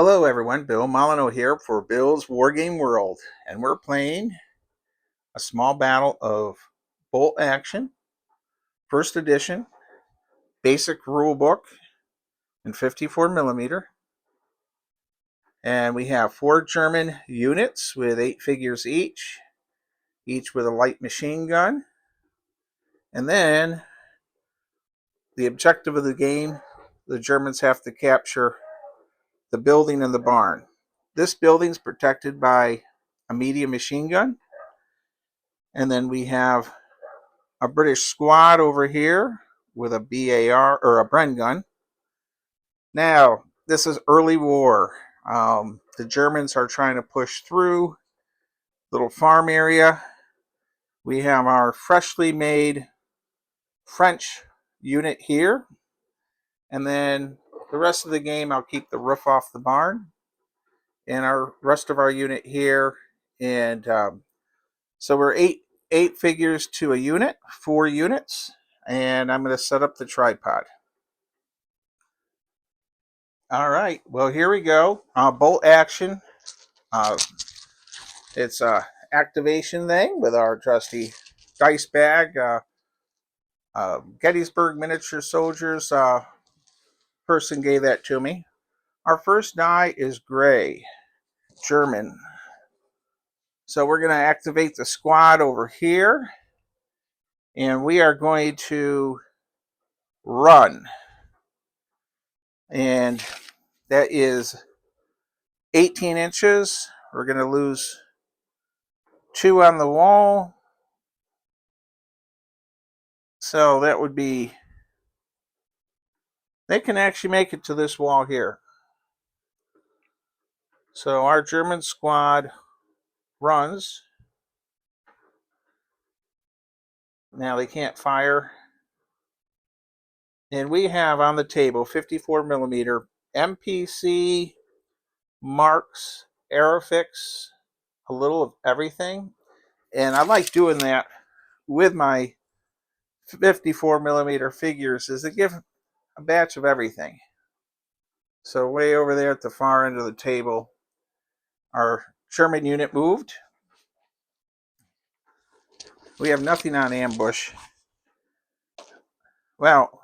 Hello everyone, Bill Molyneaux here for Bill's Wargame World, and we're playing a small battle of Bolt Action, first edition, basic rule book in 54mm, and we have 4 German units with 8 figures each with a light machine gun, and then the objective of the game, the Germans have to capture the building and the barn. This building's protected by a medium machine gun, and then we have a British squad over here with a BAR or a Bren gun. Now, this is early war. The Germans are trying to push through little farm area. We have our freshly made French unit here. And then the rest of the game, I'll keep the roof off the barn. And our rest of our unit here. And so we're eight figures to a unit, 4 units. And I'm going to set up the tripod. All right, well, here we go. Bolt Action. It's a activation thing with our trusty dice bag. Gettysburg Miniature Soldiers person gave that to me. Our first die is gray, German. So we're going to activate the squad over here. And we are going to run. And that is 18 inches. We're going to lose 2 on the wall. So that would be, they can actually make it to this wall here. So our German squad runs. Now they can't fire. And we have on the table 54mm MPC, Marks, Aerofix, a little of everything. And I like doing that with my 54mm figures, is to give a batch of everything. So way over there at the far end of the table, our German unit moved. We have nothing on ambush. Well,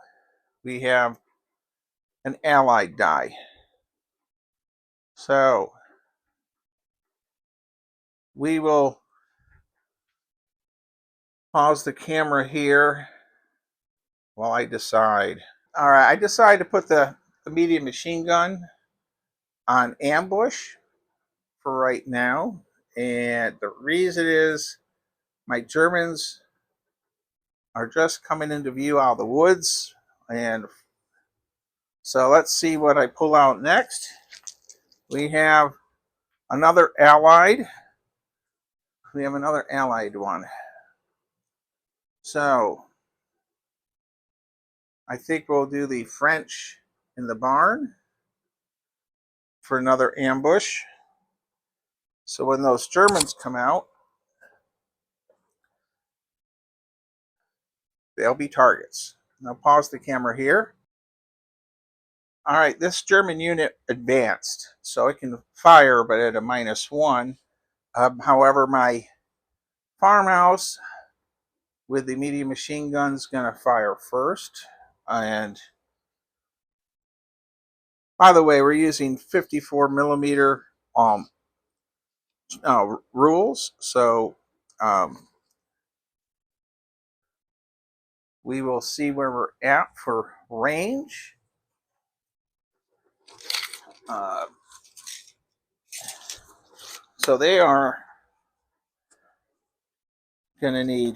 we have an allied die. So we will pause the camera here while I decide. All right, I decided to put the medium machine gun on ambush for right now. And the reason is my Germans are just coming into view out of the woods. And so let's see what I pull out next. We have another allied. We have another allied one. So I think we'll do the French in the barn for another ambush. So when those Germans come out, they'll be targets. Now pause the camera here. All right, this German unit advanced, so it can fire, but at a -1. However, my farmhouse with the medium machine gun is going to fire first. And by the way, we're using 54mm rules, so we will see where we're at for range. So they are going to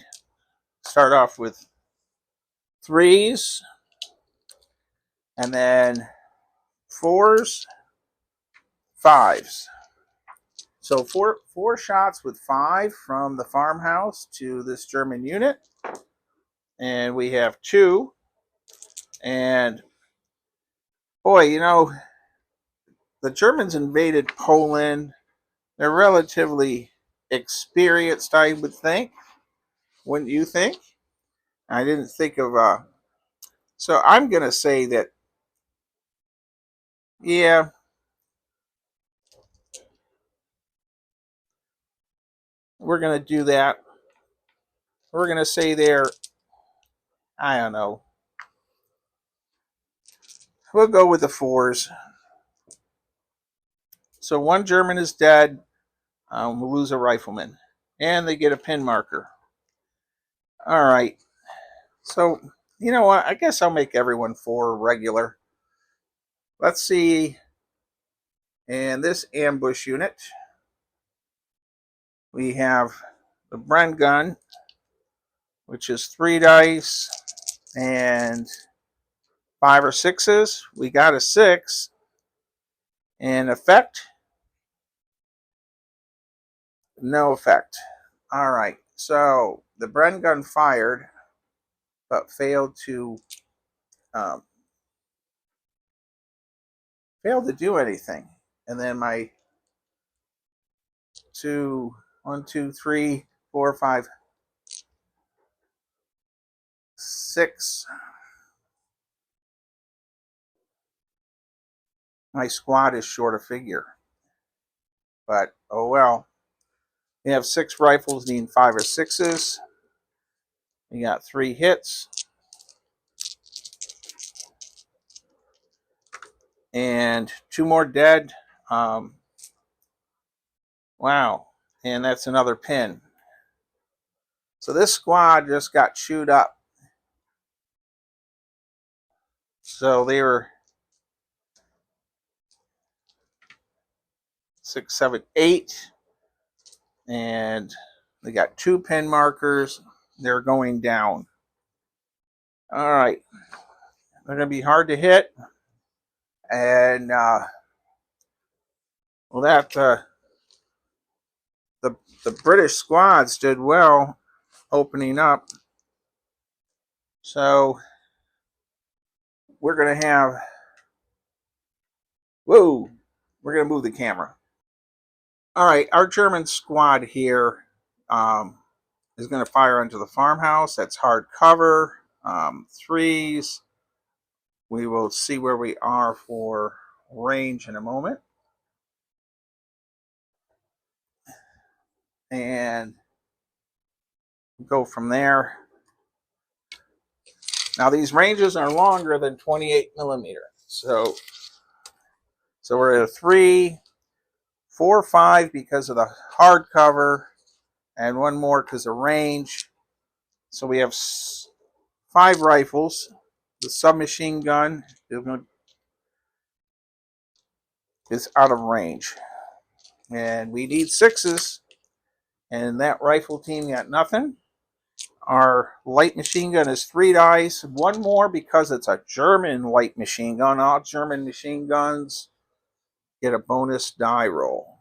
start off with 3s, and then 4s, 5s. So four shots with 5 from the farmhouse to this German unit. And we have 2. And boy, you know, the Germans invaded Poland. They're relatively experienced, I would think. Wouldn't you think? I didn't think of so I'm going to say that, yeah, we're going to do that. We're going to say there, I don't know. We'll go with the 4s. So one German is dead. We'll lose a rifleman. And they get a pin marker. All right. So, you know what? I guess I'll make everyone 4 regular. Let's see. And this ambush unit, we have the Bren gun, which is 3 dice and 5 or 6s. We got a 6. And effect? No effect. All right. So the Bren gun fired, but failed to do anything. And then my 1, 2, 3, 4, 5, 6. My squad is short a figure. But oh well. We have 6 rifles needing 5 or 6s. We got 3 hits. And 2 more dead. Wow. And that's another pin. So this squad just got chewed up. So they were 6, 7, 8. And they got 2 pin markers. They're going down. All right. They're going to be hard to hit. And well, that the British squads did well opening up. So we're going to have, whoa, we're going to move the camera. All right, our German squad here is going to fire into the farmhouse. That's hard cover. 3s. We will see where we are for range in a moment. And go from there. Now these ranges are longer than 28 millimeter. So we're at a 3, 4, 5 because of the hardcover, and 1 more because of range. So we have 5 rifles. The submachine gun is out of range. And we need 6s. And that rifle team got nothing. Our light machine gun is 3 dice. 1 more because it's a German light machine gun. All German machine guns get a bonus die roll.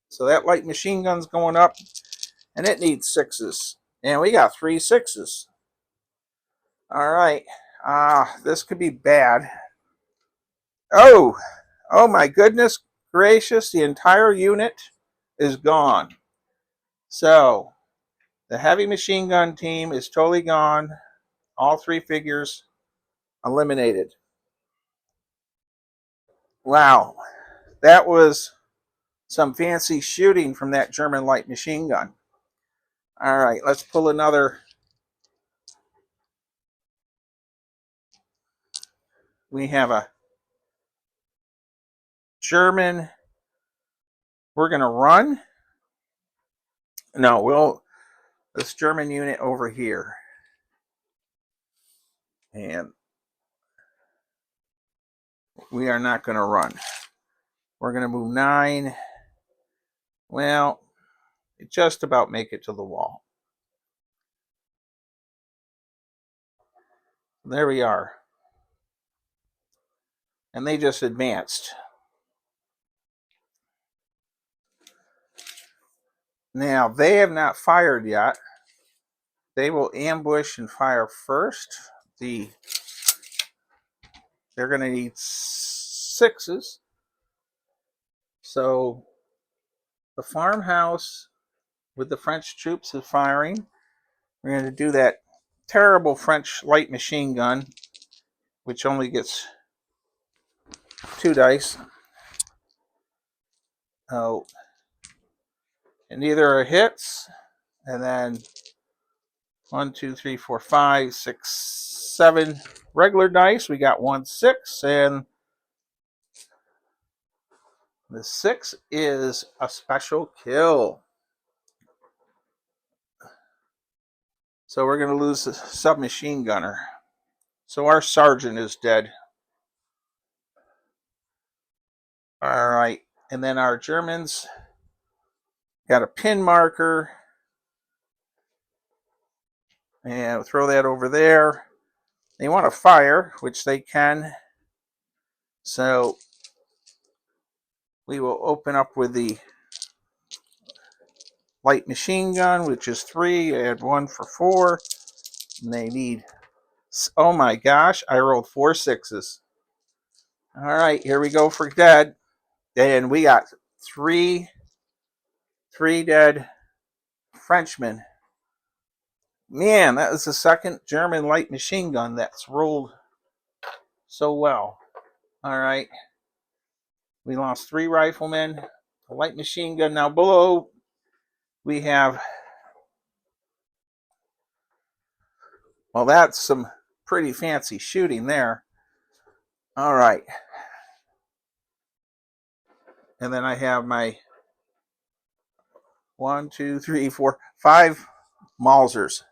So that light machine gun's going up, and it needs 6s. And we got 3 6s. All right. This could be bad. Oh my goodness gracious. The entire unit is gone. So the heavy machine gun team is totally gone. All 3 figures eliminated. Wow. That was some fancy shooting from that German light machine gun. All right, let's pull another. We have a German. We're going to run. No, this German unit over here. And we are not going to run. We're going to move 9. Well, it just about make it to the wall. There we are. And they just advanced. Now, they have not fired yet. They will ambush and fire first. They're going to need 6s. So the farmhouse with the French troops is firing. We're going to do that terrible French light machine gun, which only gets 2 dice. Oh, And neither are hits. And then 1, 2, 3, 4, 5, 6, 7 regular dice. We got 1 6, and the 6 is a special kill. So we're going to lose the submachine gunner. So our sergeant is dead. All right. And then our Germans got a pin marker. And we'll throw that over there. They want to fire, which they can. So we will open up with the light machine gun, which is 3. Add 1 for 4. And they need, oh my gosh, I rolled 4 6s. All right, here we go for dead. And we got three dead Frenchmen. Man, that was the second German light machine gun that's rolled so well. All right. We lost 3 riflemen. A light machine gun. Now below, we have, well, that's some pretty fancy shooting there. All right. And then I have my 1, 2, 3, 4, 5 Mausers.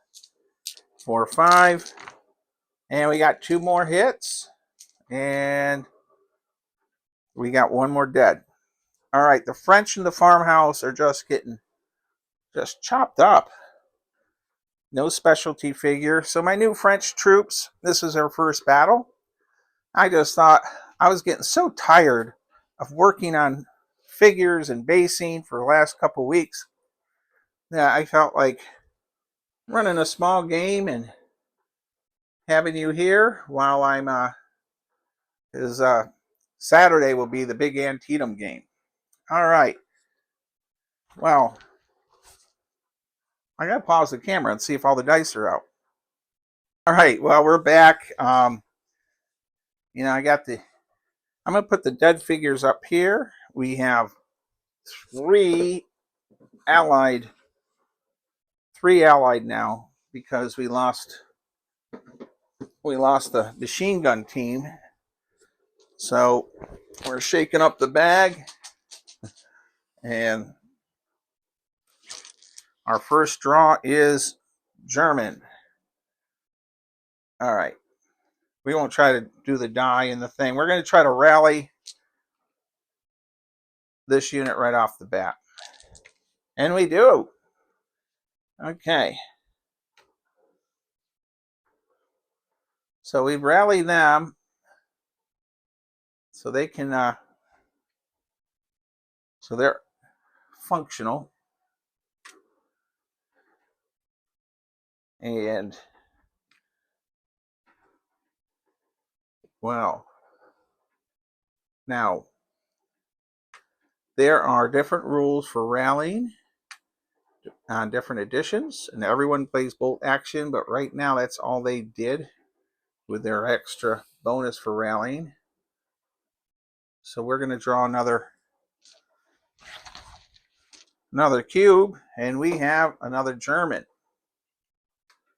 4, 5. And we got 2 more hits. And we got 1 more dead. All right, the French in the farmhouse are just getting chopped up. No specialty figure. So my new French troops, this is our first battle. I just thought I was getting so tired of working on figures and basing for the last couple weeks that I felt like running a small game and having you here while I'm Saturday will be the big Antietam game. All right. Well, I gotta pause the camera and see if all the dice are out. All right. Well, we're back. I got I'm gonna put the dead figures up here. We have 3 allied now because we lost the machine gun team. So we're shaking up the bag, and our first draw is German. All right. We won't try to do the die and the thing. We're going to try to rally this unit right off the bat. And we do. Okay. So we rally them so they can, so they're functional. And, well, now, there are different rules for rallying on different editions, and everyone plays bolt action, but right now that's all they did with their extra bonus for rallying. So we're going to draw another cube, and we have another German.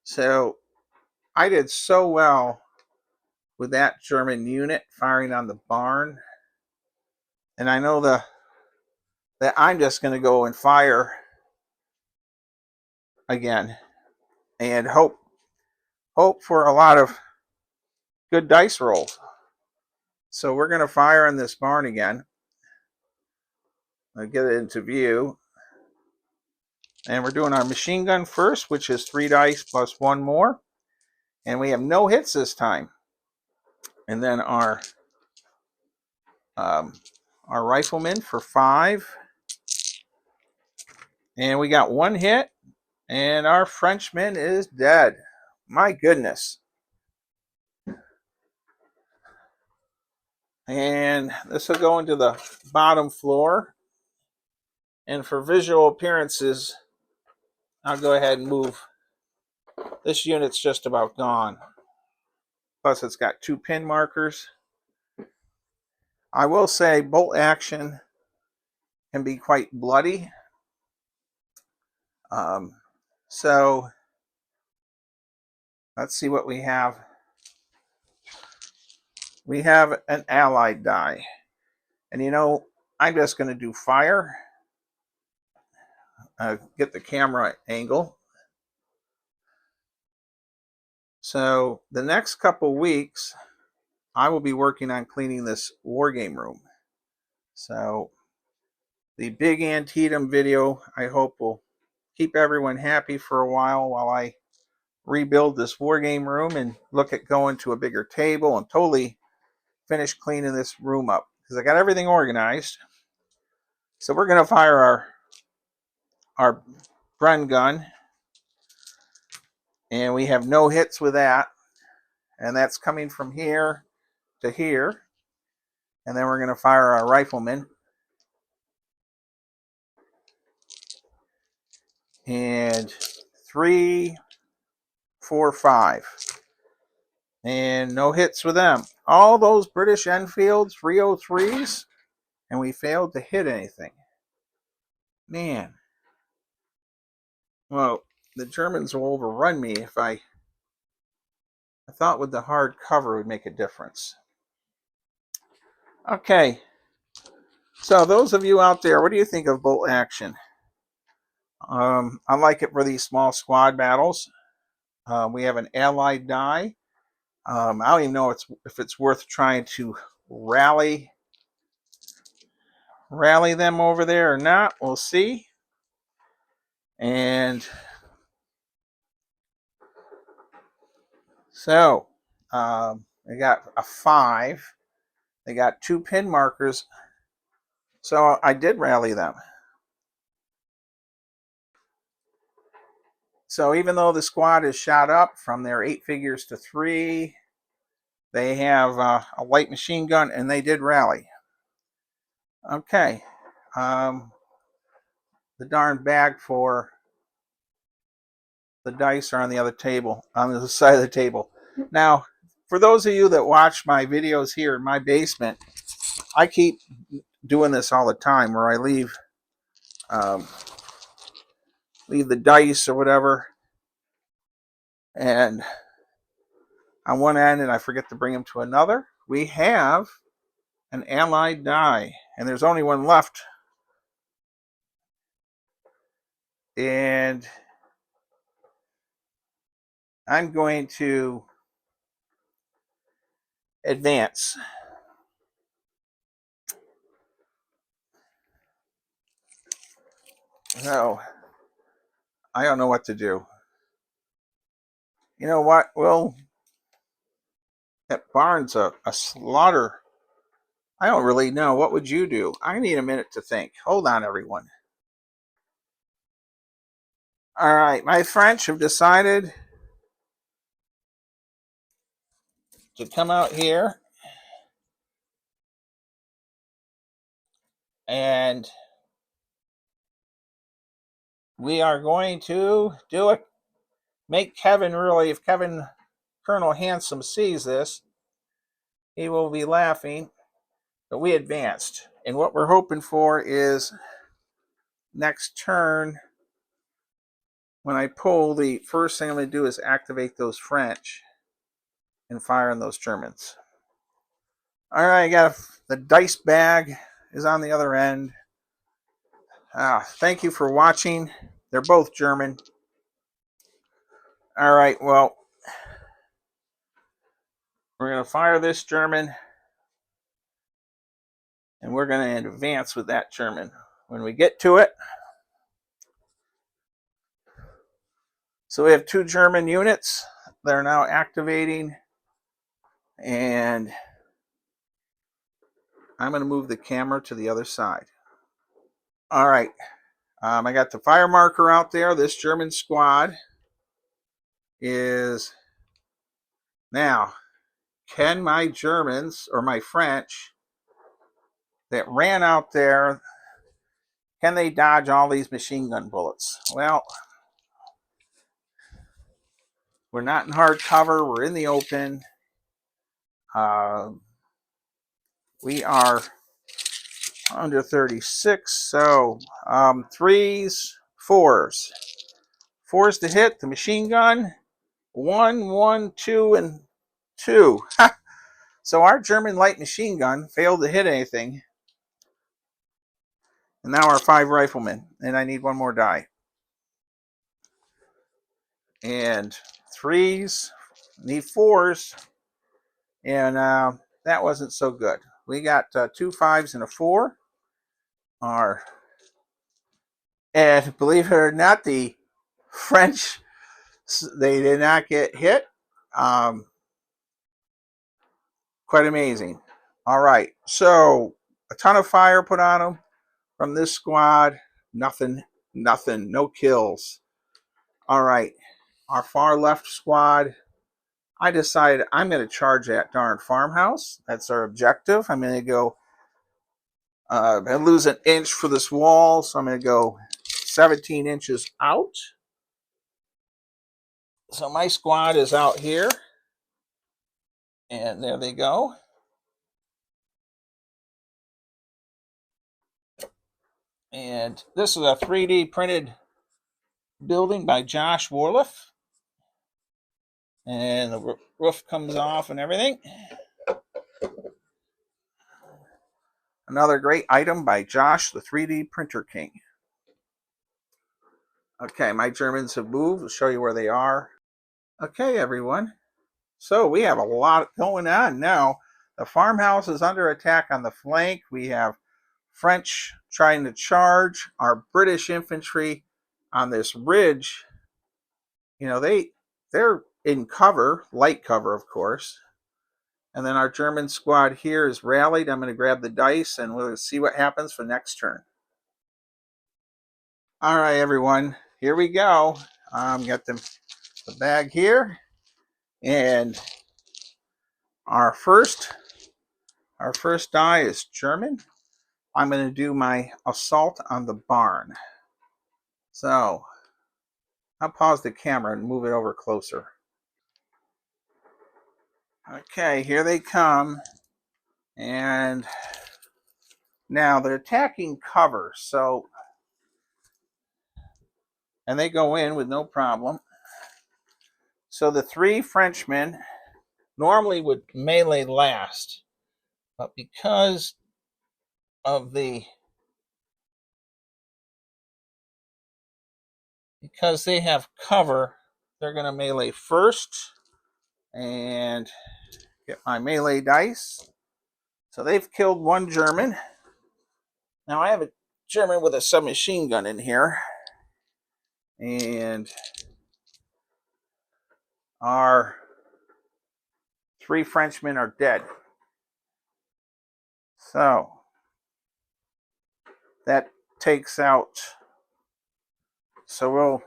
So I did so well with that German unit firing on the barn, and I know that I'm just going to go and fire again and hope for a lot of good dice rolls. So we're going to fire on this barn again. I'll get it into view. And we're doing our machine gun first, which is 3 dice plus 1 more. And we have no hits this time. And then our rifleman for 5. And we got 1 hit. And our Frenchman is dead. My goodness. And this will go into the bottom floor. And for visual appearances, I'll go ahead and move. This unit's just about gone. Plus, it's got 2 pin markers. I will say bolt action can be quite bloody. So let's see what we have. We have an allied die. And you know, I'm just going to do fire. Get the camera angle. So the next couple weeks, I will be working on cleaning this wargame room. So the big Antietam video, I hope, will keep everyone happy for a while I rebuild this wargame room and look at going to a bigger table and totally finish cleaning this room up because I got everything organized. So we're going to fire our Bren gun, and we have no hits with that, and that's coming from here to here. And then we're going to fire our rifleman, and 3, 4, 5, and no hits with them. All those British Enfield 303s, and we failed to hit anything. Man, well, the Germans will overrun me if I thought with the hard cover it would make a difference. Okay, so those of you out there, what do you think of bolt action? I like it for these small squad battles. We have an allied die. I don't even know if it's worth trying to rally them over there or not. We'll see. And so they got a 5. They got 2 pin markers. So I did rally them. So even though the squad is shot up from their 8 figures to 3, they have a light machine gun, and they did rally. Okay. The darn bag for the dice are on the other table, on the side of the table. Now, for those of you that watch my videos here in my basement, I keep doing this all the time where I leave the dice or whatever and on one end, and I forget to bring them to another. We have an allied die, and there's only one left. And I'm going to advance. So I don't know what to do. You know what? Well, that barn's a slaughter. I don't really know. What would you do? I need a minute to think. Hold on, everyone. All right, my French have decided to come out here and we are going to do it. Make Kevin really, if Colonel Handsome sees this, he will be laughing. But we advanced. And what we're hoping for is next turn, when I pull, the first thing I'm going to do is activate those French and fire on those Germans. All right, I got the dice bag is on the other end. Thank you for watching. They're both German. All right, well, we're going to fire this German, and we're going to advance with that German. When we get to it, so we have 2 German units that are now activating, and I'm going to move the camera to the other side. All right, I got the fire marker out there. This German squad is now. Can my Germans or my French that ran out there, can they dodge all these machine gun bullets? Well, we're not in hard cover. We're in the open. We are under 36, so 3s, 4s. 4s to hit the machine gun. 1, 1, 2, and 2. So our German light machine gun failed to hit anything. And now our 5 riflemen. And I need one more die. And 3s. Need 4s. And that wasn't so good. We got 2 5s and a 4. And believe it or not, the French, they did not get hit. Quite amazing. All right, so a ton of fire put on them from this squad. Nothing, no kills. All right, our far left squad, I decided I'm going to charge that darn farmhouse. That's our objective. I'm going to go and lose an inch for this wall, so I'm going to go 17 inches out. So my squad is out here. And there they go. And this is a 3D printed building by Josh Warliff. And the roof comes off and everything. Another great item by Josh, the 3D Printer King. Okay, my Germans have moved. I'll show you where they are. Okay, everyone. So we have a lot going on now. The farmhouse is under attack on the flank. We have French trying to charge. Our British infantry on this ridge, you know, they're in cover, light cover, of course. And then our German squad here is rallied. I'm going to grab the dice and we'll see what happens for next turn. All right, everyone, here we go. Got the bag here, and our first die is German. I'm going to do my assault on the barn. So I'll pause the camera and move it over closer. Okay, here they come. And now they're attacking cover, so, and they go in with no problem. So the 3 Frenchmen normally would melee last, but because they have cover, they're going to melee first. And get my melee dice. So they've killed 1 German. Now I have a German with a submachine gun in here. And our 3 Frenchmen are dead. So that takes out. So we'll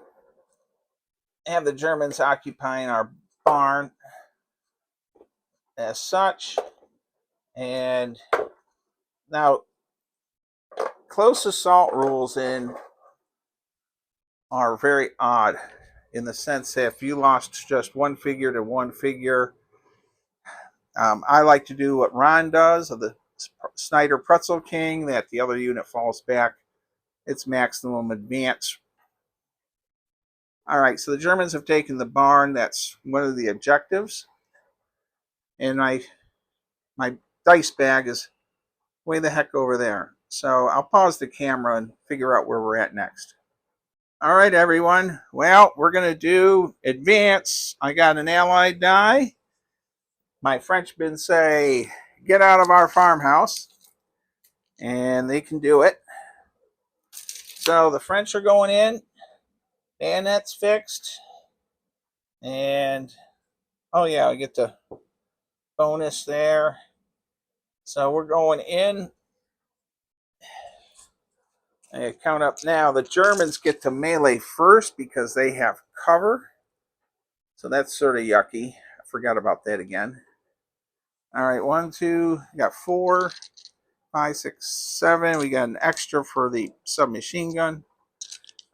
have the Germans occupying our barn as such. And now close assault rules are very odd in the sense that if you lost just 1 figure to 1 figure, I like to do what Ron does of the Snyder Pretzel King, that the other unit falls back its maximum advance. All right, so the Germans have taken the barn. That's one of the objectives. And my dice bag is way the heck over there. So I'll pause the camera and figure out where we're at next. All right, everyone. Well, we're going to do advance. I got an allied die. My Frenchmen say, get out of our farmhouse. And they can do it. So the French are going in. Bayonets fixed. And, oh yeah, I get the bonus there. So we're going in. I count up now. The Germans get to melee first because they have cover. So that's sort of yucky. I forgot about that again. All right, 1, 2, we got 4, 5, 6, 7. We got an extra for the submachine gun.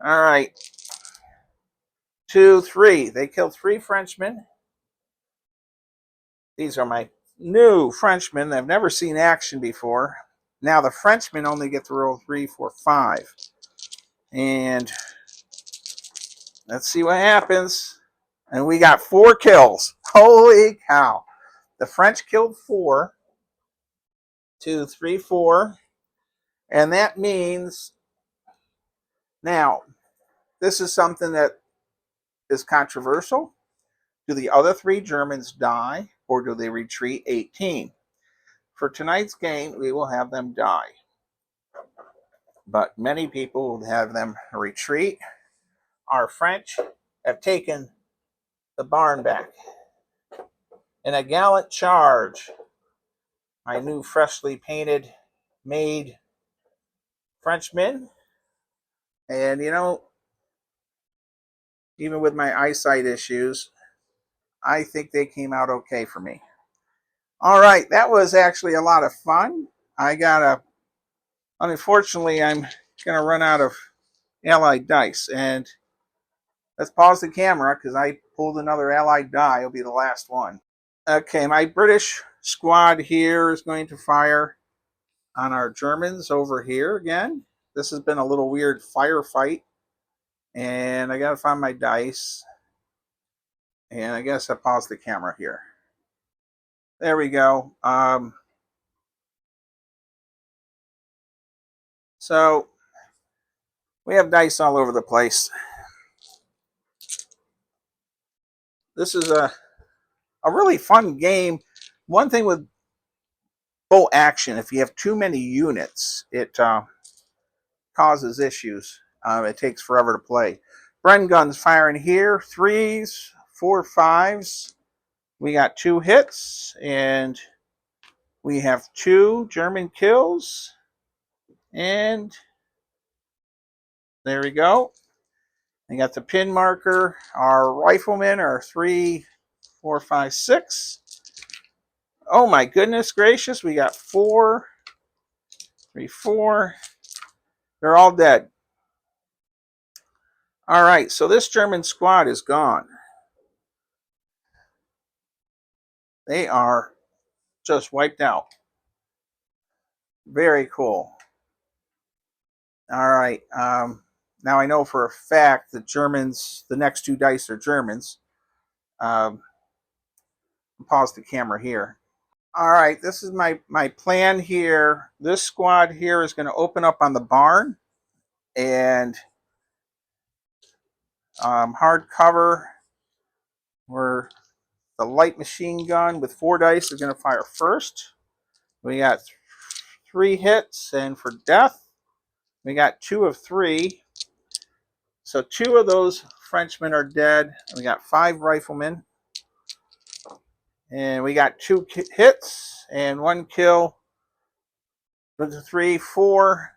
All right. 2, 3. They killed 3 Frenchmen. These are my new Frenchmen. I've never seen action before. Now the Frenchmen only get to roll 3, 4, 5. And Let's see what happens. And we got 4 kills. Holy cow. The French killed 4. 2, 3, 4. And that means, now, this is something that is controversial. Do the other 3 Germans die, or do they retreat 18? For tonight's game, we will have them die. But many people will have them retreat. Our French have taken the barn back. In a gallant charge, my new freshly painted, made Frenchmen. And you know, even with my eyesight issues, I think they came out okay for me. All right, that was actually a lot of fun. Unfortunately, I'm gonna run out of Allied dice, and let's pause the camera because I pulled another Allied die. It'll be the last one. Okay, my British squad here is going to fire on our Germans over here again. This has been a little weird firefight, and I gotta find my dice. And I guess I paused the camera here. There we go. So we have dice all over the place. This is a really fun game. One thing with bolt action, if you have too many units, it causes issues. It takes forever to play. Bren guns firing here. 3s, 4, 5s. We got 2 hits, and we have 2 German kills. And there we go. I got the pin marker. Our riflemen are 3, 4, 5, 6. Oh my goodness gracious, we got 4, 3, 4. They're all dead. All right, so this German squad is gone. They are just wiped out. Very cool. All right. Now I know for a fact that Germans, the next 2 dice are Germans. Pause the camera here. All right, this is my plan here. This squad here is going to open up on the barn, and hard cover, where the light machine gun with 4 dice is going to fire first. We got 3 hits, and for death, we got 2 of 3. So 2 of those Frenchmen are dead. We got 5 riflemen, and we got 2 hits and 1 kill. 3, 4.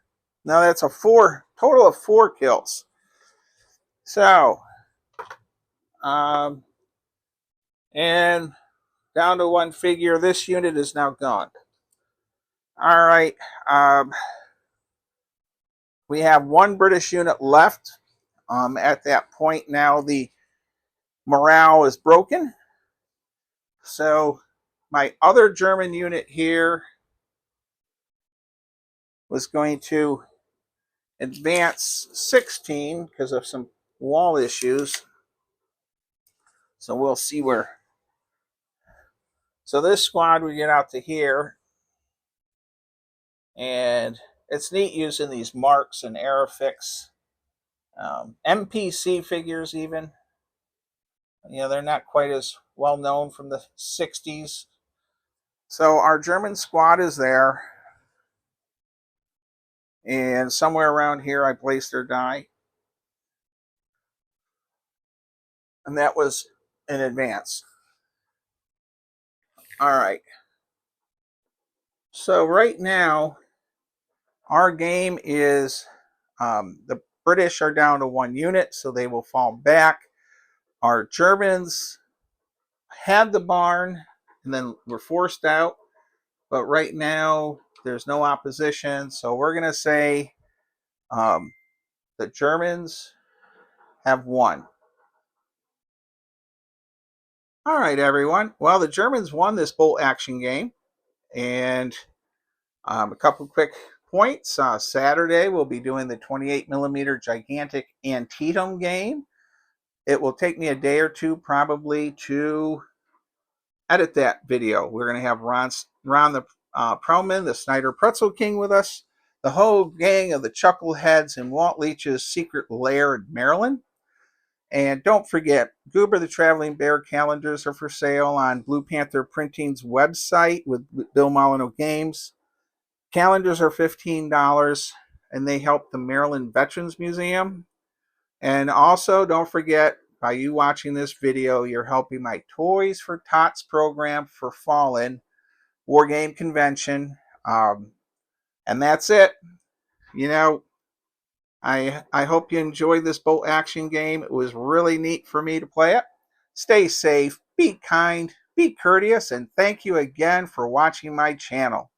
Now that's a total of 4 kills. So, and down to 1 figure. This unit is now gone. All right. We have 1 British unit left. At that point now, the morale is broken. So my other German unit here was going to advance 16 because of some wall issues. So we'll see where. So this squad we get out to here. And it's neat using these marks and Aerofix. MPC figures even. You know, they're not quite as well known from the 60s. So our German squad is there. And somewhere around here I placed their die. And that was in advance. All right. So right now, our game is the British are down to 1 unit, so they will fall back. Our Germans had the barn and then were forced out. But right now, there's no opposition. So we're going to say the Germans have won. All right, everyone. Well, the Germans won this bolt action game. And a couple quick points. Saturday, we'll be doing the 28 millimeter gigantic Antietam game. It will take me a day or two probably to edit that video. We're going to have Ron the Proman, the Snyder Pretzel King, with us, the whole gang of the Chuckleheads in Walt Leach's secret lair in Maryland. And don't forget, Goober the Traveling Bear calendars are for sale on Blue Panther Printing's website with Bill Molyneaux Games. Calendars are $15, and they help the Maryland Veterans Museum. And also, don't forget, by you watching this video, you're helping my Toys for Tots program for Fallen War Game Convention. And that's it. You know, I hope you enjoyed this bolt action game. It was really neat for me to play it. Stay safe, be kind, be courteous, and thank you again for watching my channel.